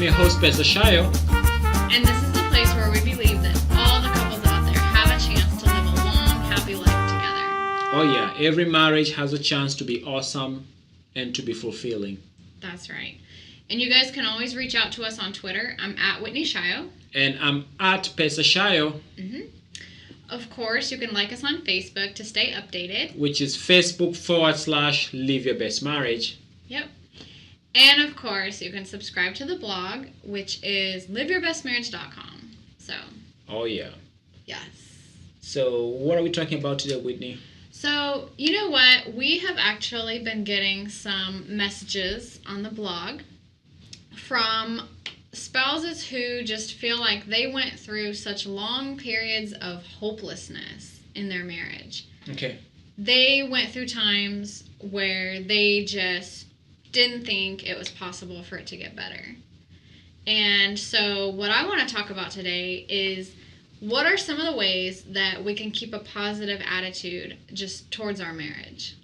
your host, Pastor Shayo. And this is the place where we believe that all the couples out there have a chance to live a long, happy life together. Oh yeah, every marriage has a chance to be awesome and to be fulfilling. That's right. And you guys can always reach out to us on Twitter. I'm at Whitney Shayo. And I'm at Pastor Shayo. Of course, you can like us on Facebook to stay updated. Which is Facebook.com/LiveYourBestMarriage. Yep. And of course, you can subscribe to the blog, which is LiveYourBestMarriage.com. So. Oh yeah. Yes. So what are we talking about today, Whitney? So, you know what? We have actually been getting some messages on the blog from spouses who just feel like they went through such long periods of hopelessness in their marriage. Okay. They went through times where they just didn't think it was possible for it to get better. And so what I want to talk about today is what are some of the ways that we can keep a positive attitude just towards our marriage?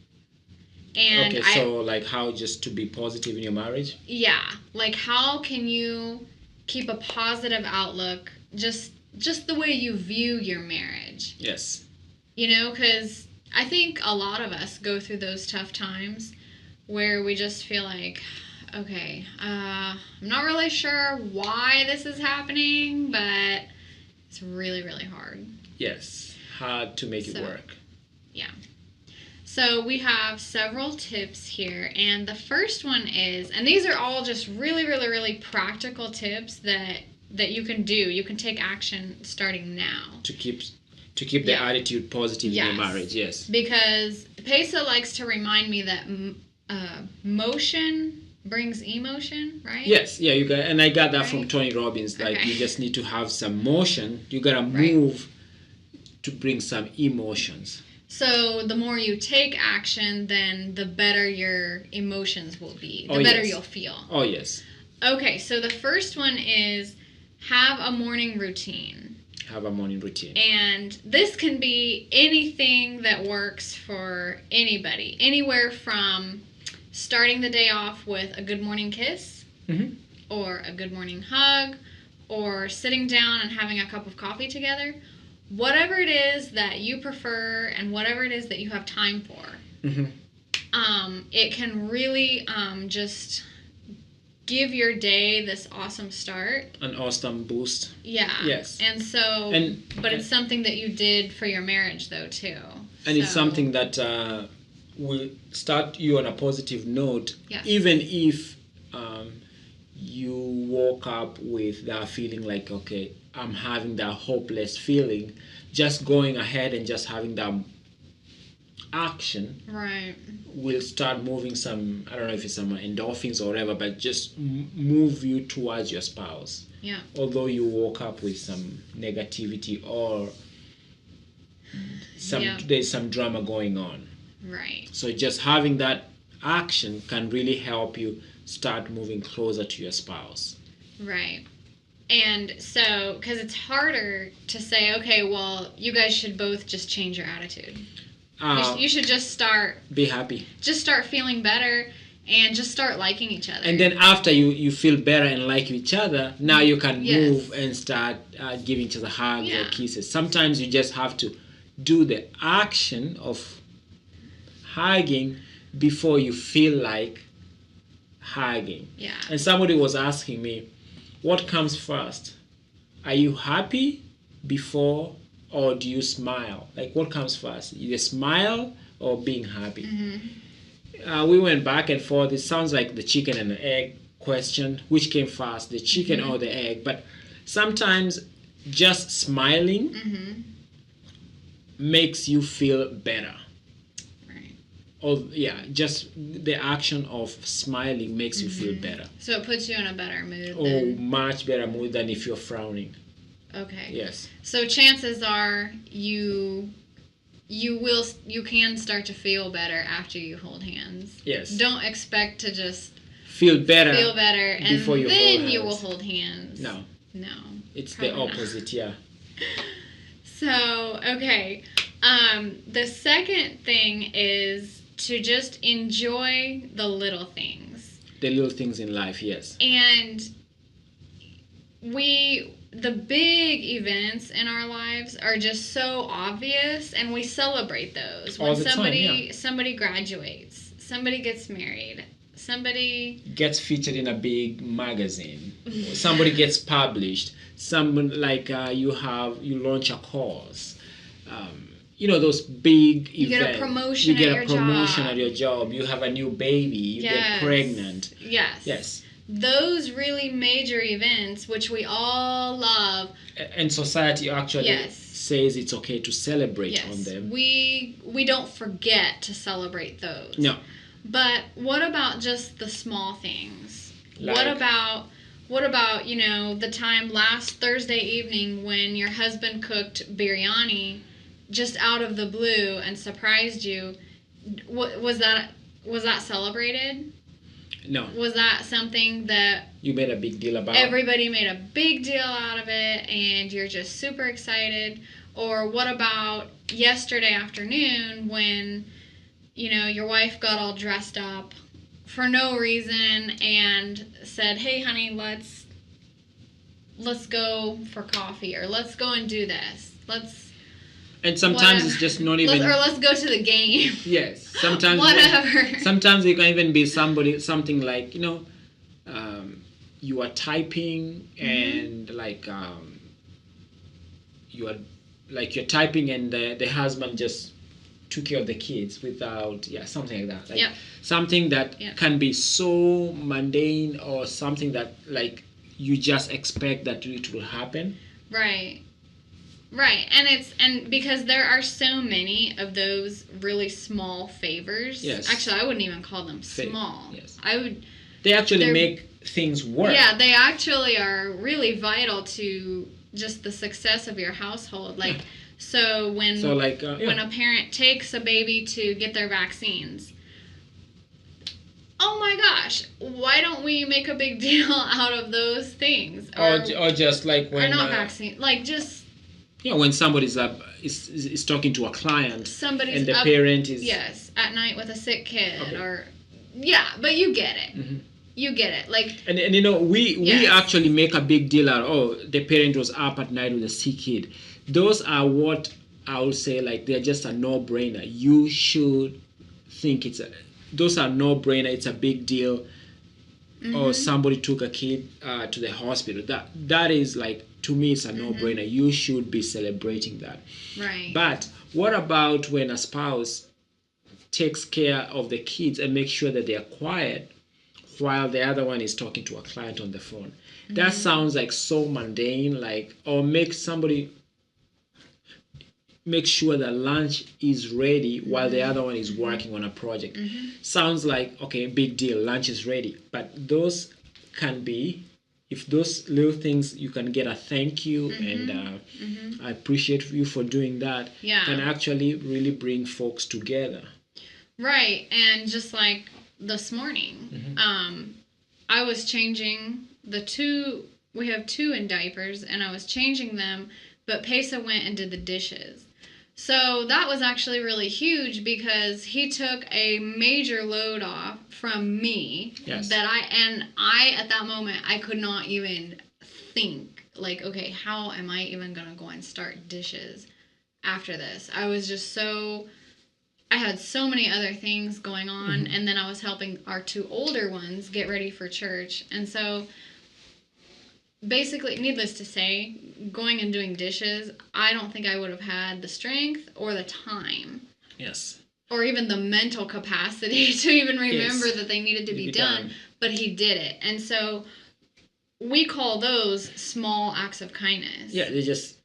And okay, so like how just to be positive in your marriage? Yeah, like how can you keep a positive outlook just the way you view your marriage? Yes. You know, because I think a lot of us go through those tough times where we just feel like, okay, I'm not really sure why this is happening, but it's really, really hard. Yes, hard to make it work. Yeah. So we have several tips here, and the first one is, and these are all just really, really, really practical tips that you can do. You can take action starting now. To keep the attitude positive in your marriage, yes. Because Pesa likes to remind me that motion brings emotion, right? Yes, yeah, and I got that from Tony Robbins. Like you just need to have some motion. You gotta move to bring some emotions. So the more you take action, then the better your emotions will be. The better you'll feel. Oh yes. Okay, so the first one is have a morning routine. Have a morning routine. And this can be anything that works for anybody. Anywhere from starting the day off with a good morning kiss, or a good morning hug, or sitting down and having a cup of coffee together. Whatever it is that you prefer and whatever it is that you have time for, it can really just give your day this awesome start. An awesome boost. Yeah. Yes. And so, but it's something that you did for your marriage though too. And it's something that will start you on a positive note, even if you woke up with that feeling like, okay, I'm having that hopeless feeling. Just going ahead and just having that action will start moving some, I don't know if it's some endorphins or whatever, but just move you towards your spouse. Yeah. Although you woke up with some negativity or there's some drama going on. Right. So just having that action can really help you start moving closer to your spouse. Right. And so, because it's harder to say, okay, well, you guys should both just change your attitude. You should just start... Be happy. Just start feeling better and just start liking each other. And then after you feel better and like each other, now you can move and start giving each other hugs or kisses. Sometimes you just have to do the action of hugging before you feel like hugging. Yeah. And somebody was asking me, what comes first? Are you happy before or do you smile? Like what comes first? Either smile or being happy? We went back and forth. It sounds like the chicken and the egg question. Which came first, the chicken or the egg? But sometimes just smiling makes you feel better. Just the action of smiling makes you feel better. So it puts you in a better mood. Much better mood than if you're frowning. Okay. Yes. So chances are you can start to feel better after you hold hands. Yes. Don't expect to just feel better and before you then hold you hands. will hold hands. No. It's the opposite, not. So, okay. The second thing is to just enjoy the little things. The little things in life, yes. And the big events in our lives are just so obvious, and we celebrate those. When All the time, somebody graduates, somebody gets married, somebody gets featured in a big magazine, somebody gets published, someone like you launch a course, those big you events. Get a promotion. You get a promotion at your job. You have a new baby. You Yes. get pregnant. Yes. Those really major events, which we all love. And society actually says it's okay to celebrate on them. We don't forget to celebrate those. No. But what about just the small things? Like, what about the time last Thursday evening when your husband cooked biryani just out of the blue and surprised you? Was that celebrated? No. Was that something that you made a big deal about? Everybody made a big deal out of it, and you're just super excited? Or what about yesterday afternoon when your wife got all dressed up for no reason and said, "Hey, honey, let's go for coffee, or let's go and do this. And sometimes it's just not even... let's go to the game." Yes. Sometimes... Whatever. Sometimes it can even be something like, you are typing and you're typing and the husband just took care of the kids without... something like that. Something that can be so mundane, or something that you just expect that it will happen. Right. And because there are so many of those really small favors. Yes. Actually, I wouldn't even call them small. Yes. They actually make things work. Yeah, they actually are really vital to just the success of your household. So when a parent takes a baby to get their vaccines, oh my gosh, why don't we make a big deal out of those things? Or just like when... Or not vaccine, just... when somebody's is talking to a client, somebody's and the up, parent is... Yes, at night with a sick kid, or... Yeah, but you get it. Mm-hmm. You get it. And we actually make a big deal out, the parent was up at night with a sick kid. Those are what I would say, they're just a no-brainer. You should think those are no-brainer. It's a big deal. Mm-hmm. Or somebody took a kid to the hospital. That is to me, it's a no-brainer. Mm-hmm. You should be celebrating that. Right. But what about when a spouse takes care of the kids and makes sure that they are quiet while the other one is talking to a client on the phone? Mm-hmm. That sounds so mundane, or make sure that lunch is ready while the other one is working on a project. Mm-hmm. Sounds okay, big deal, lunch is ready. But those can be, if those little things, you can get a thank you and I appreciate you for doing that, can actually really bring folks together. Right. And just like this morning, I was changing we have two in diapers, and I was changing them, but Pesa went and did the dishes. So that was actually really huge, because he took a major load off from me. Yes. That I at that moment, I could not even think, okay, how am I even going to go and start dishes after this? I was just I had so many other things going on, and then I was helping our two older ones get ready for church. And so basically, needless to say, going and doing dishes, I don't think I would have had the strength or the time. Yes. Or even the mental capacity to even remember that they needed to be done. But he did it. And so we call those small acts of kindness. Yeah, they just...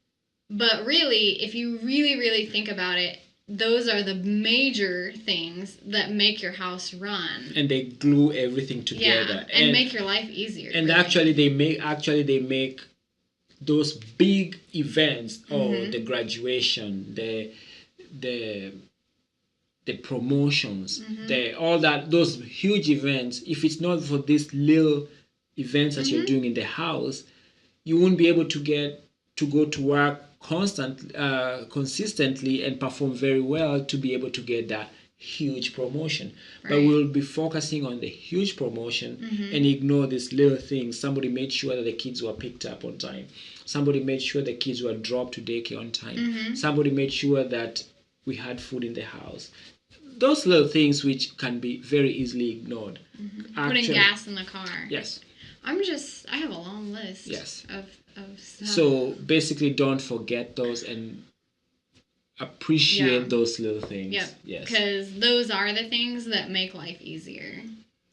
But really, if you really, really think about it, those are the major things that make your house run. And they glue everything together. Yeah, and make your life easier. And really. they make those big events, the graduation, the promotions, those huge events. If it's not for these little events that you're doing in the house, you won't be able to go to work consistently and perform very well to be able to get that huge promotion. Right. But we'll be focusing on the huge promotion and ignore these little things. Somebody made sure that the kids were picked up on time. Somebody made sure the kids were dropped to daycare on time. Somebody made sure that we had food in the house. Those little things which can be very easily ignored. Putting gas in the car. Yes. I have a long list. Yes. Of stuff. So basically, don't forget those and appreciate those little things. Yep. Yes. Because those are the things that make life easier.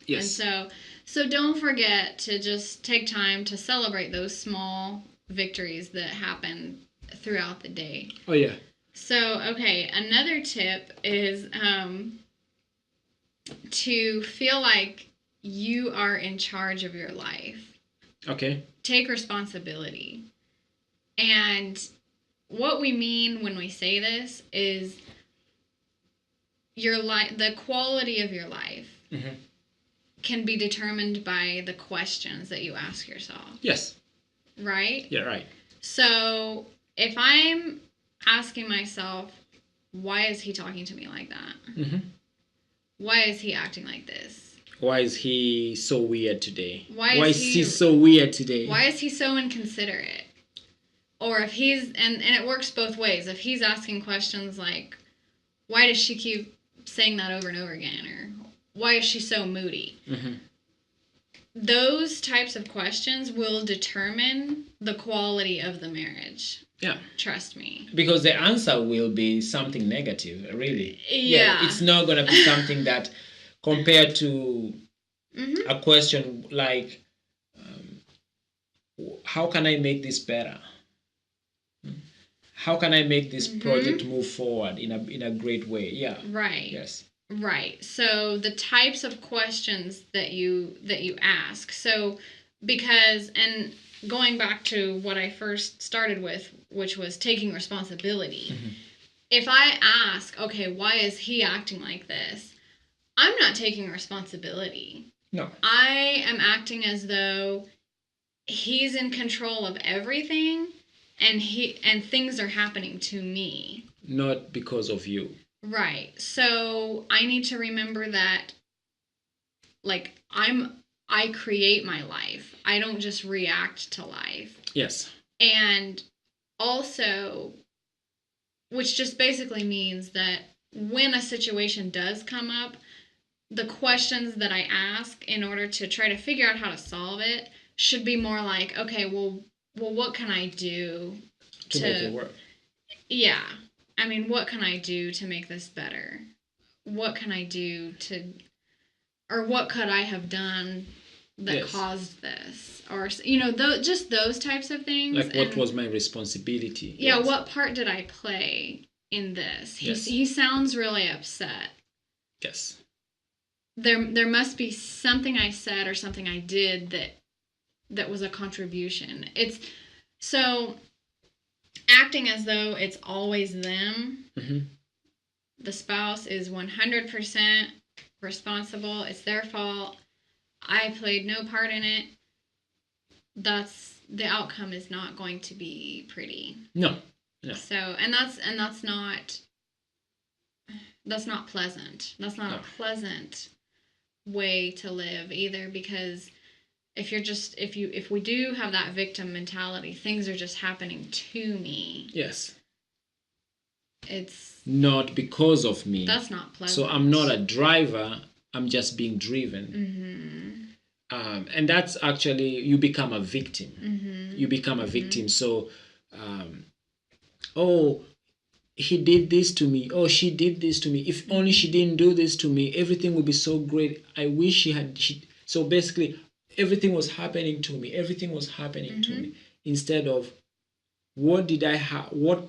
Yes. And so don't forget to just take time to celebrate those small victories that happen throughout the day. Oh yeah. So, okay, another tip is to feel like you are in charge of your life. Okay. Take responsibility. And what we mean when we say this is your life, the quality of your life can be determined by the questions that you ask yourself. Yes. Right? Yeah, right. So, if I'm asking myself, why is he talking to me like that? Why is he acting like this? Why is he so weird today? Why is he so weird today? Why is he so inconsiderate? Or if he's, and it works both ways. If he's asking questions like, why does she keep saying that over and over again? Or why is she so moody? Those types of questions will determine the quality of the marriage. Yeah. Trust me. Because the answer will be something negative, really. Yeah. It's not going to be something that, compared to a question like, how can I make this better? How can I make this project move forward in a great way? Yeah. Right. Yes. Right. So the types of questions that you ask. So because, and going back to what I first started with, which was taking responsibility. If I ask, okay, why is he acting like this? I'm not taking responsibility. No. I am acting as though he's in control of everything and things are happening to me. Not because of you. Right. So I need to remember that, like, I create my life. I don't just react to life. Yes. And also, which just basically means that when a situation does come up, the questions that I ask in order to try to figure out how to solve it should be more like, okay, well, what can I do to make it work? Yeah. I mean, what can I do to make this better? What can I do or what could I have done that caused this? Or, just those types of things. Like, what was my responsibility? Yeah, what part did I play in this? He sounds really upset. Yes. There must be something I said or something I did that was a contribution. It's so acting as though it's always them. The spouse is 100% responsible. It's their fault. I played no part in it. The outcome is not going to be pretty. No. So, and that's not pleasant. That's not a pleasant way to live either, because if we do have that victim mentality, things are just happening to me. Yes. It's not because of me. That's not pleasant. So I'm not a driver. I'm just being driven. And that's actually, you become a victim. You become a victim. So, he did this to me. Oh, she did this to me. If only she didn't do this to me, everything would be so great. I wish she had. So basically, everything was happening to me. Everything was happening to me. Instead of, what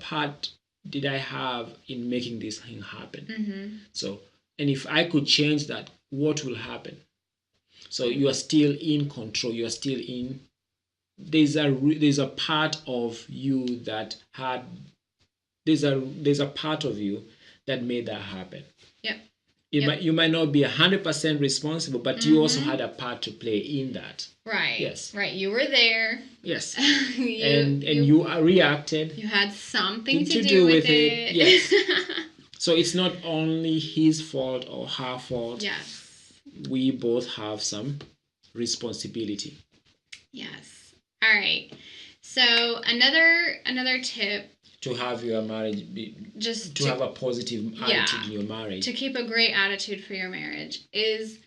part did I have in making this thing happen? So, and if I could change that, what will happen? So you are still in control. You are still in. There's a part of you that had. There's a part of you that made that happen. Yep. You might not be 100% responsible, but you also had a part to play in that. Right. Yes. Right. You were there. Yes. you reacted. You had something to do with it. Yes. So it's not only his fault or her fault. Yes. We both have some responsibility. Yes. All right. So another tip To have your marriage to have a positive attitude in your marriage. To keep a great attitude for your marriage is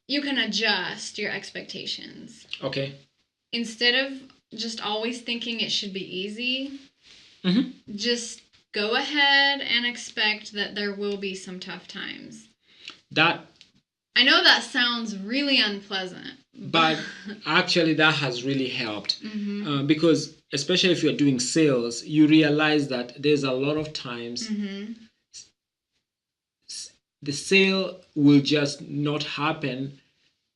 you can adjust your expectations. Okay. Instead of just always thinking it should be easy, just go ahead and expect that there will be some tough times. I know that sounds really unpleasant. But actually that has really helped. Because especially if you're doing sales, you realize that there's a lot of times the sale will just not happen,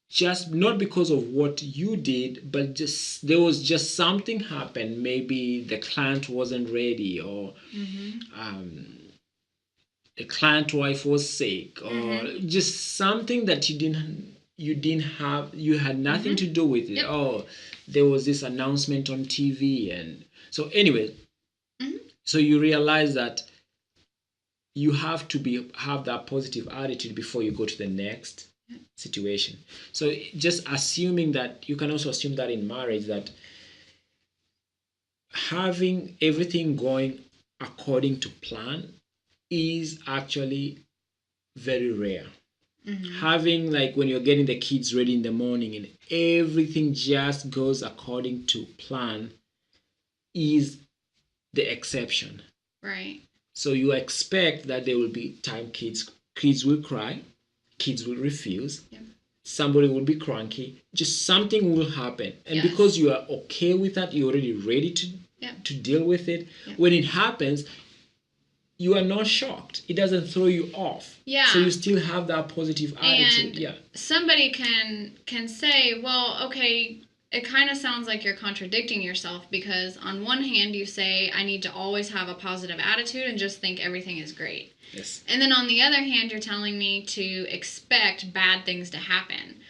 just not because of what you did, but just there was just something happened. Maybe the client wasn't ready, or the client wife was sick, or just something that you had nothing to do with it. Yep. Oh, there was this announcement on TV, and so anyway, so you realize that you have to have that positive attitude before you go to the next situation. So just assuming that, you can also assume that in marriage, that having everything going according to plan is actually very rare. Having, like, when you're getting the kids ready in the morning and everything just goes according to plan is the exception. Right. So you expect that there will be time kids will cry, kids will refuse, somebody will be cranky, just something will happen. And because you are okay with that, you're already ready to deal with it. When it happens, you are not shocked. It doesn't throw you off. Yeah. So you still have that positive attitude. And somebody can say, well, okay, it kind of sounds like you're contradicting yourself, because on one hand you say I need to always have a positive attitude and just think everything is great. Yes. And then on the other hand you're telling me to expect bad things to happen.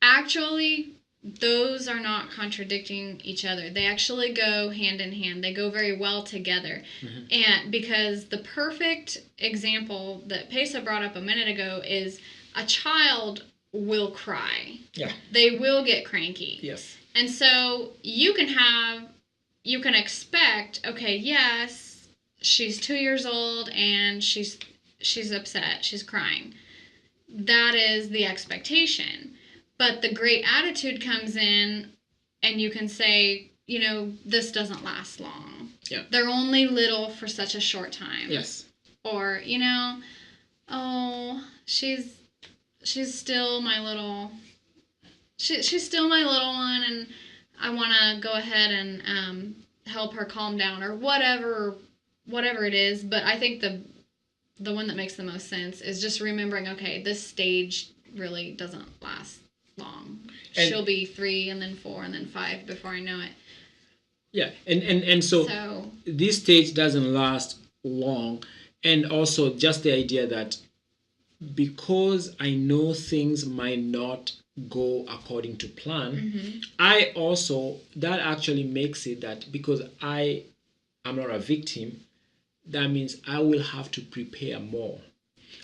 Actually, those are not contradicting each other. They actually go hand in hand. They go very well together. And because the perfect example that Pesa brought up a minute ago is a child will cry. Yeah. They will get cranky. Yes. And so you can expect, okay, yes, she's 2 years old and she's upset, she's crying. That is the expectation. But the great attitude comes in and you can say, this doesn't last long. Yeah. They're only little for such a short time. Yes. Or, she's still my little she's still my little one, and I want to go ahead and help her calm down, or whatever it is. But I think the one that makes the most sense is just remembering, okay, this stage really doesn't last long. And she'll be 3 and then 4 and then 5 before I know it. Yeah, and so this stage doesn't last long. And also just the idea that because I know things might not go according to plan, that actually makes it that because I am not a victim, that means I will have to prepare more.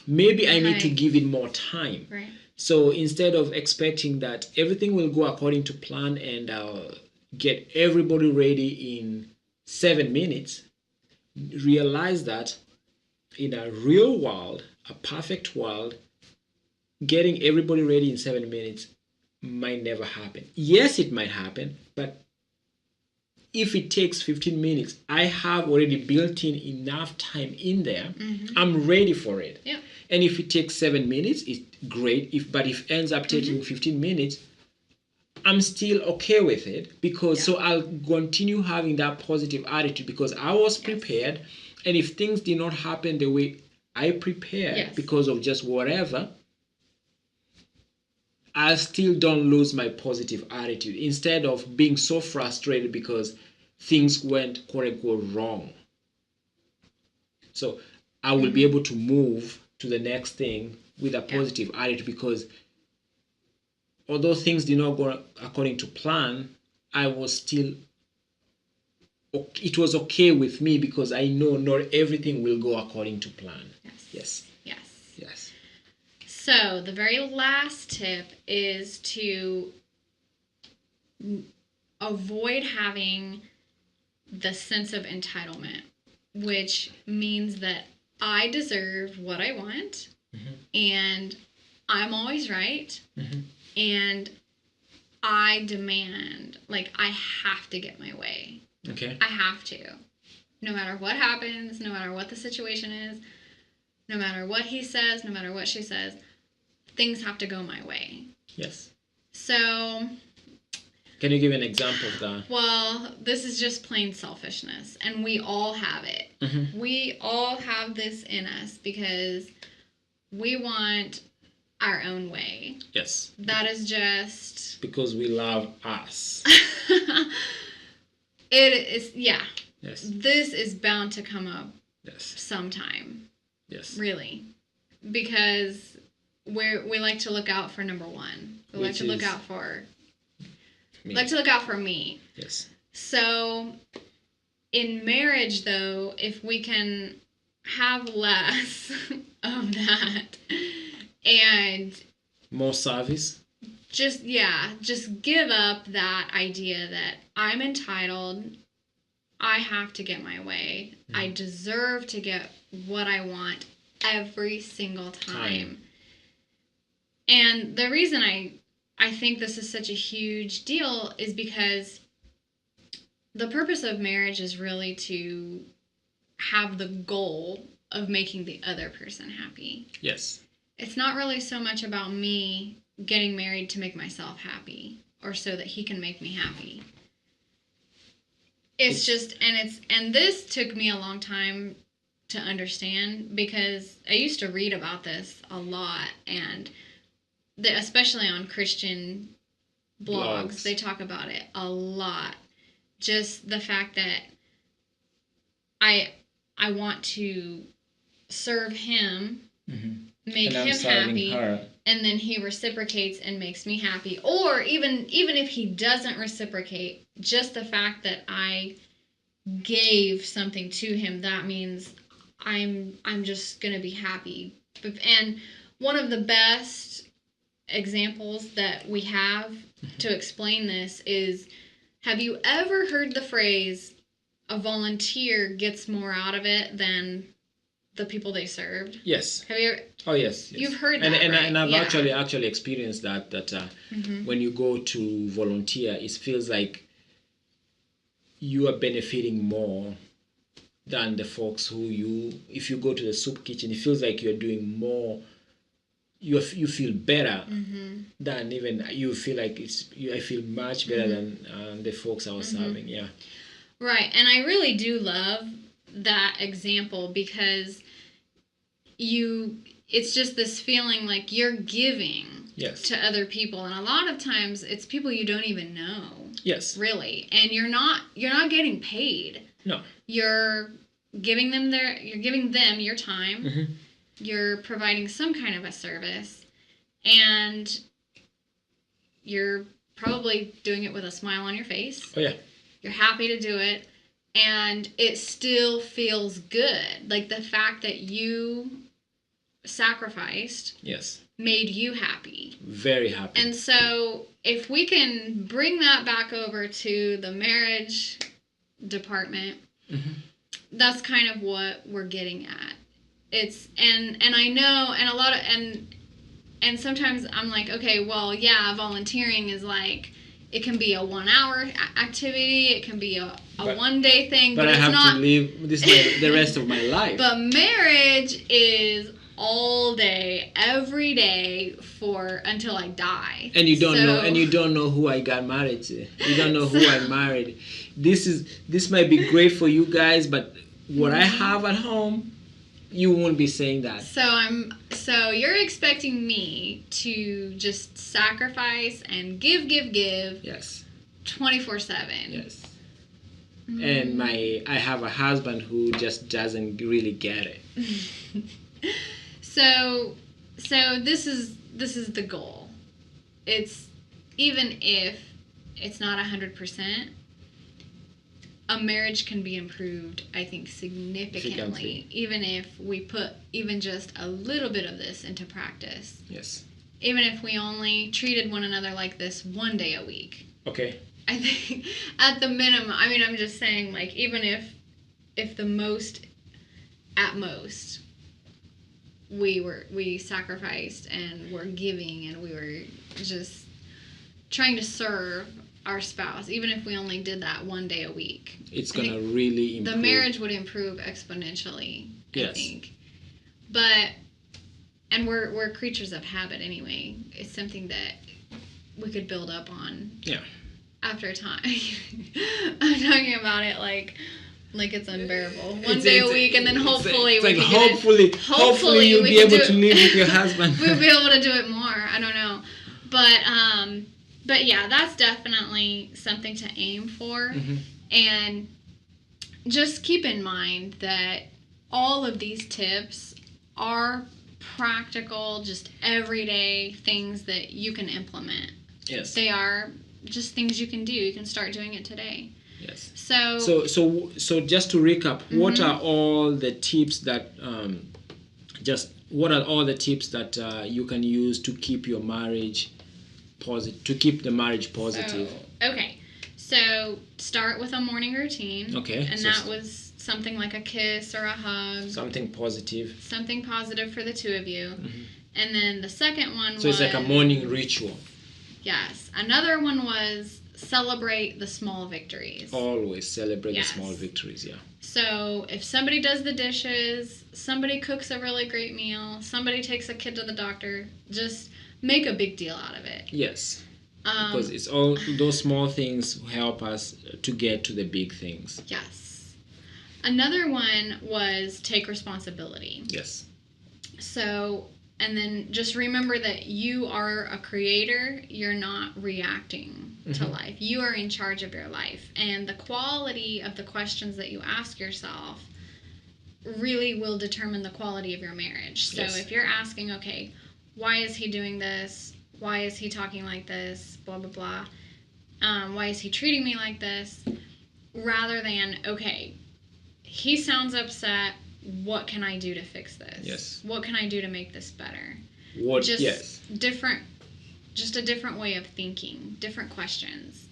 Maybe I need to give it more time. Right. So instead of expecting that everything will go according to plan and I'll get everybody ready in 7 minutes, realize that in a real world, a perfect world, getting everybody ready in 7 minutes might never happen. Yes, it might happen, but if it takes 15 minutes, I have already built in enough time in there. I'm ready for it. Yeah. And if it takes 7 minutes, it's great. But if it ends up taking 15 minutes, I'm still okay with it, because so I'll continue having that positive attitude because I was prepared. And if things did not happen the way I prepared because of just whatever, I still don't lose my positive attitude instead of being so frustrated because things went quote unquote wrong. So I will be able to move to the next thing with a positive attitude, because although things did not go according to plan, I was still it was okay with me because I know not everything will go according to plan. Yes. So the very last tip is to avoid having the sense of entitlement, which means that I deserve what I want, and I'm always right, and I demand, like, I have to get my way. Okay. I have to. No matter what happens, no matter what the situation is, no matter what he says, no matter what she says, things have to go my way. Yes. So... Can you give an example of that? Well, this is just plain selfishness, and we all have it. We all have this in us because we want our own way. Yes. That is just... Because we love us. It is, yeah. Yes. This is bound to come up sometime. Yes. Really. Because we like to look out for number one. We like to look out for... Me. Like to look out for me. Yes. So, in marriage, though, if we can have less of that and more service, just give up that idea that I'm entitled, I have to get my way, I deserve to get what I want every single time. And the reason I think this is such a huge deal is because the purpose of marriage is really to have the goal of making the other person happy. Yes. It's not really so much about me getting married to make myself happy or so that he can make me happy. It's just, and this took me a long time to understand because I used to read about this a lot, and especially on Christian blogs, they talk about it a lot. Just the fact that I want to serve him, make him happy, and then he reciprocates and makes me happy. Or even if he doesn't reciprocate, just the fact that I gave something to him, that means I'm just gonna be happy. And one of the best examples that we have to explain this is, have you ever heard the phrase, a volunteer gets more out of it than the people they served? Yes. Have you ever? Oh, yes. You've heard that, and I've actually experienced that when you go to volunteer, it feels like you are benefiting more than the folks if you go to the soup kitchen, it feels like you're doing more. You feel better than even you feel like I feel much better than the folks I was serving. Yeah. Right, and I really do love that example because it's just this feeling like you're giving to other people, and a lot of times it's people you don't even know. Yes. Really, and you're not getting paid. No. You're giving them your time. You're providing some kind of a service, and you're probably doing it with a smile on your face. Oh, yeah. You're happy to do it, and it still feels good. Like the fact that you sacrificed made you happy. Very happy. And so if we can bring that back over to the marriage department, that's kind of what we're getting at. It's and I know, and a lot of and sometimes I'm like, okay, well, yeah, volunteering is like, it can be a 1 hour activity, it can be a 1 day thing, but I have to live this the rest of my life. But marriage is all day, every day until I die. And you don't know who I got married to. You don't know who I married. This might be great for you guys, but what I have at home, you won't be saying that. So you're expecting me to just sacrifice and give. Yes. 24/7. Yes. And I have a husband who just doesn't really get it. So this is the goal. It's, even if it's not 100%, a marriage can be improved, I think, significantly, even if we put even just a little bit of this into practice. Yes. Even if we only treated one another like this one day a week. Okay. I think at the minimum, I mean, I'm just saying, like, even if the most, at most, we sacrificed and were giving and we were just trying to serve our spouse, even if we only did that one day a week, it's gonna really improve. The marriage would improve exponentially. Yes. I think, and we're creatures of habit anyway. It's something that we could build up on. Yeah. After time. I'm talking about it like it's unbearable. One day a week, and then hopefully hopefully you'll be able to live with your husband. We'll be able to do it more. I don't know, but yeah, that's definitely something to aim for. Mm-hmm. And just keep in mind that all of these tips are practical, just everyday things that you can implement. Yes. They are just things you can do. You can start doing it today. Yes. So just to recap, what are all the tips that you can use to keep your marriage positive, to keep the marriage positive? So start with a morning routine. Okay. And that was something like a kiss or a hug. Something positive. Something positive for the two of you. Mm-hmm. And then the second one was... So it's like a morning ritual. Yes. Another one was celebrate the small victories. Always celebrate the small victories, yeah. So if somebody does the dishes, somebody cooks a really great meal, somebody takes a kid to the doctor, just make a big deal out of it. Yes. Because it's all those small things help us to get to the big things. Yes. Another one was take responsibility. Yes. So, and then just remember that you are a creator. You're not reacting to life. You are in charge of your life. And the quality of the questions that you ask yourself really will determine the quality of your marriage. So if you're asking, okay, why is he doing this? Why is he talking like this? Blah, blah, blah. Why is he treating me like this? Rather than, okay, he sounds upset. What can I do to fix this? Yes. What can I do to make this better? Just a different way of thinking, different questions.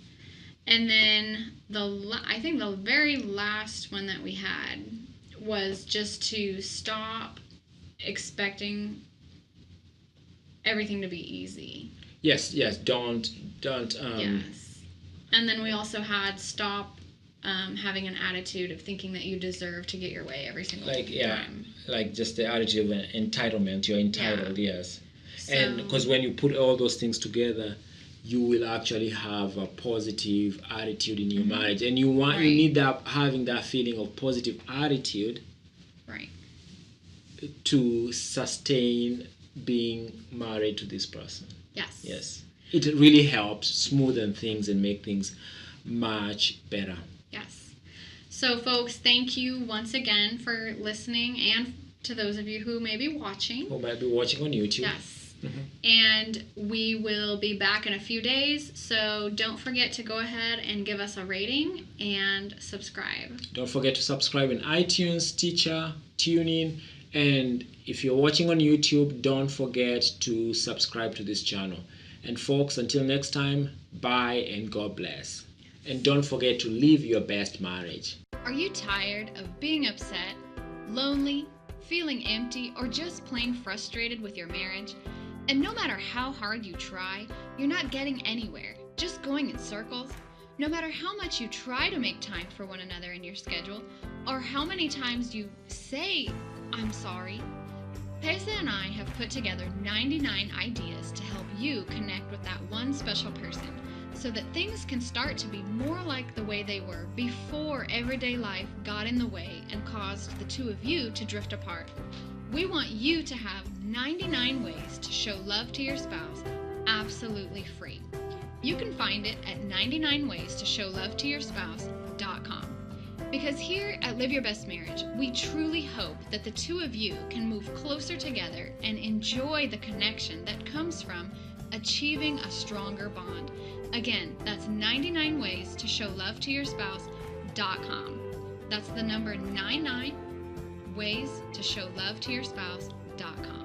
And then I think the very last one that we had was just to stop expecting everything to be easy. Yes. Don't. Yes. And then we also had stop having an attitude of thinking that you deserve to get your way every single time. Like just the attitude of entitlement. You're entitled, yes. So, and because when you put all those things together, you will actually have a positive attitude in your marriage, and you need that, having that feeling of positive attitude, right, to sustain being married to this person. Yes. It really helps smoothen things and make things much better. Yes. So, folks, thank you once again for listening, and to those of you who may be watching. Who might be watching on YouTube. Yes. And we will be back in a few days, so don't forget to go ahead and give us a rating and subscribe. Don't forget to subscribe in iTunes, Stitcher, TuneIn, and if you're watching on YouTube, don't forget to subscribe to this channel. And folks, until next time, bye and God bless. And don't forget to live your best marriage. Are you tired of being upset, lonely, feeling empty, or just plain frustrated with your marriage? And no matter how hard you try, you're not getting anywhere, just going in circles? No matter how much you try to make time for one another in your schedule, or how many times you say, "I'm sorry," Pesa and I have put together 99 ideas to help you connect with that one special person, so that things can start to be more like the way they were before everyday life got in the way and caused the two of you to drift apart. We want you to have 99 ways to show love to your spouse, absolutely free. You can find it at 99waystoshowlovetoyourspouse.com. Because here at Live Your Best Marriage, we truly hope that the two of you can move closer together and enjoy the connection that comes from achieving a stronger bond. Again, that's 99waystoshowlovetoyourspouse.com. That's the number 99 ways to show love to your spouse.com.